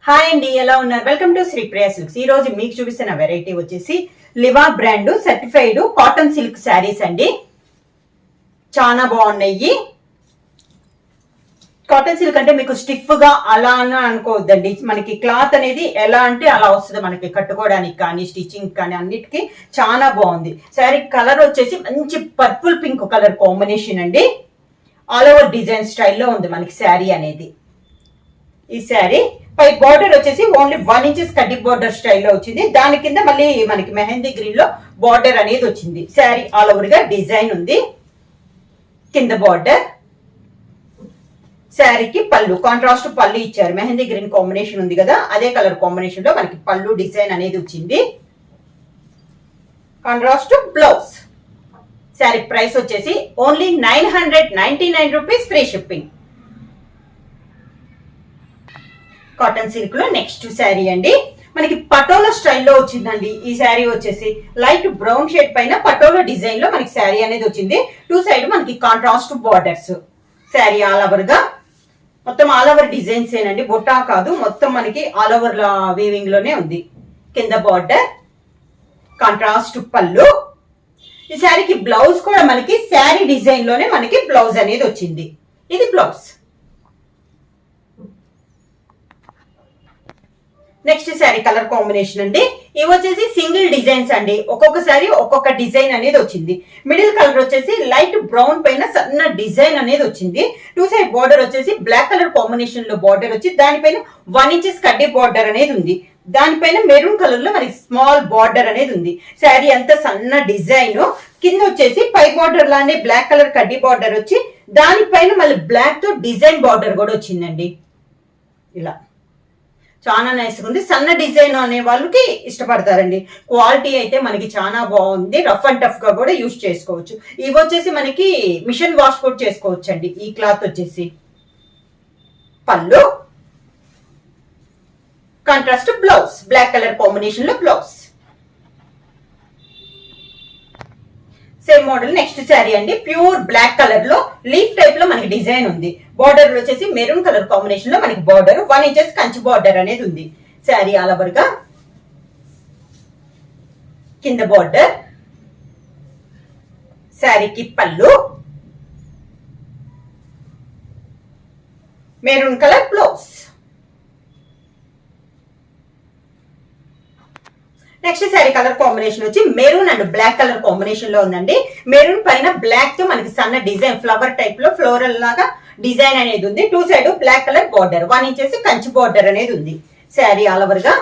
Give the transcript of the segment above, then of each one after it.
Hi అండి, ఎలా ఉన్నారు? Welcome to Sri Priya silks. ఈ రోజు మీకు చూపిస్తున్న వెరైటీ వచ్చేసి Liva brand certified cotton silk saris అండి. చాలా బాగున్నాయి. కాటన్ సిల్క్ అంటే మీకు స్టిఫ్ గా అలా అని అనుకోవద్దండి. మనకి క్లాత్ అనేది ఎలా అంటే అలా వస్తుంది. మనకి కట్టుకోవడానికి కానీ స్టిచ్చింగ్ కానీ అన్నిటికీ చాలా బాగుంది. శారీ కలర్ వచ్చేసి మంచి పర్పుల్ పింక్ కలర్ కాంబినేషన్ అండి. ఆల్ ఓవర్ డిజైన్ స్టైల్లో ఉంది మనకి శారీ అనేది. ఈ శారీ పై బార్డర్ వచ్చేసి ఓన్లీ 1 ఇంచెస్ కడ్డీ బార్డర్ స్టైల్లో వచ్చింది. దాని కింద మళ్ళీ మనకి మెహందీ గ్రీన్ లో బార్డర్ అనేది వచ్చింది. శారీ ఆల్ ఓవర్ గా డిజైన్ ఉంది. కింద బార్డర్, శారీకి పళ్ళు కాంట్రాస్ట్ పళ్ళు ఇచ్చారు. మెహందీ గ్రీన్ కాంబినేషన్ ఉంది కదా, అదే కలర్ కాంబినేషన్ లో మనకి పళ్ళు డిజైన్ అనేది వచ్చింది. Contrast blouse. శారీ ప్రైస్ వచ్చేసి only 999 rupees, free shipping. Cotton silk లో నెక్స్ట్ శారీ అండి. మనకి పటోలా స్టైల్లో వచ్చిందండి. ఈ శారీ వచ్చేసి లైట్ బ్రౌన్ షేడ్ పైన పటోలా డిజైన్ లో మనకి శారీ అనేది వచ్చింది. 2 సైడ్ మనకి contrast borders. Sari all over గా మొత్తం ఆల్ ఓవర్ డిజైన్స్ ఏనండి, బొట్టా కాదు. మొత్తం మనకి ఆల్ ఓవర్ వీవింగ్ లోనే ఉంది. కింద బార్డర్, కాంట్రాస్ట్ పళ్ళు. ఈ శారీకి బ్లౌజ్ కూడా మనకి శారీ డిజైన్ లోనే మనకి బ్లౌజ్ అనేది వచ్చింది. ఇది blouse. Next sari colour combination అండి. ఇవి వచ్చేసి సింగిల్ డిజైన్స్ అండి. ఒక్కొక్క శారీ ఒక్కొక్క డిజైన్ అనేది వచ్చింది. మిడిల్ కలర్ వచ్చేసి లైట్ బ్రౌన్ పైన సన్న డిజైన్ అనేది వచ్చింది. 2 సైడ్ బార్డర్ వచ్చేసి బ్లాక్ కలర్ కాంబినేషన్ లో బార్డర్ వచ్చి దానిపైన 1 ఇంచెస్ కడ్డీ బార్డర్ అనేది ఉంది. దానిపైన మెరూన్ కలర్ లో మనకి స్మాల్ బార్డర్ అనేది ఉంది. శారీ అంతా సన్న డిజైన్. కింద వచ్చేసి పై బార్డర్ లానే బ్లాక్ కలర్ కడ్డీ బార్డర్ వచ్చి దానిపైన మళ్ళీ బ్లాక్ తో డిజైన్ బార్డర్ కూడా వచ్చిందండి. ఇలా చాలా నైస్ ఉంది. సన్న డిజైన్ అనే వాళ్ళకి ఇష్టపడతారండి. క్వాలిటీ అయితే మనకి చాలా బాగుంది. రఫ్ అండ్ టఫ్ గా కూడా యూజ్ చేసుకోవచ్చు. ఇవి వచ్చేసి మనకి మిషన్ వాష్ కూడా చేసుకోవచ్చు అండి. ఈ క్లాత్ వచ్చేసి పళ్ళు, contrast blouse, black colour combination లో blouse. Same model next sari అండి. ప్యూర్ బ్లాక్ కలర్ లో లీఫ్ టైప్ లో మనకి డిజైన్ ఉంది. బార్డర్ వచ్చేసి మెరూన్ కలర్ కాంబినేషన్ లో మనకి బార్డర్ 1 ఇంచెస్ కంచి బార్డర్ అనేది ఉంది. శారీ ఆల్ ఓవర్ గా కింద బార్డర్, శారీకి పళ్ళు, maroon colour blouse. Next sari colour combination వచ్చి maroon and black colour combination లో ఉందండి. మెరూన్ పైన బ్లాక్ తో మనకి సన్న డిజైన్ ఫ్లవర్ టైప్ లో ఫ్లోరల్ లాగా డిజైన్ అనేది ఉంది. 2 side black colour border 1 inches Kanchi border అనేది ఉంది. శారీ ఆల్ ఓవర్ గా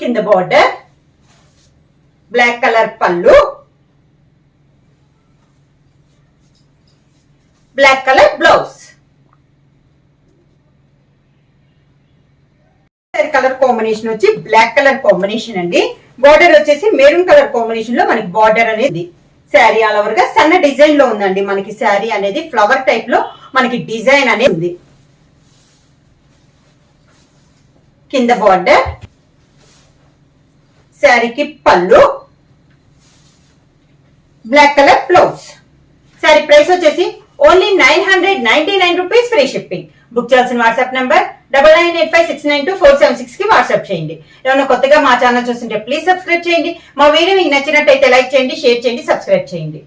కింద బార్డర్, బ్లాక్ కలర్ పళ్ళు, black colour blouse. Colour combination వచ్చి బ్లాక్ కలర్ కాంబినేషన్ అండి. బార్డర్ వచ్చేసి మెరూన్ కలర్ కాంబినేషన్ లో మనకి బార్డర్ అనేది. శారీ ఆల్ ఓవర్ గా సన్న డిజైన్ లో ఉందండి. మనకి శారీ అనేది ఫ్లవర్ టైప్ లో మనకి డిజైన్ అనేది ఉంది. కింద బార్డర్, శారీకి పళ్ళు, black colour blouse. Sari price వచ్చేసి only 999 rupees, free shipping. Book చేయాల్సిన వాట్సాప్ నంబర్ 9985692476 కి వాట్సాప్ చేయండి. ఏమైనా కొత్తగా మా ఛానల్ చూస్తుంటే ప్లీజ్ సబ్స్క్రైబ్ చేయండి. మా వీడియో మీకు నచ్చినట్టయితే లైక్ చేయండి, షేర్ చేయండి, సబ్స్క్రైబ్ చేయండి.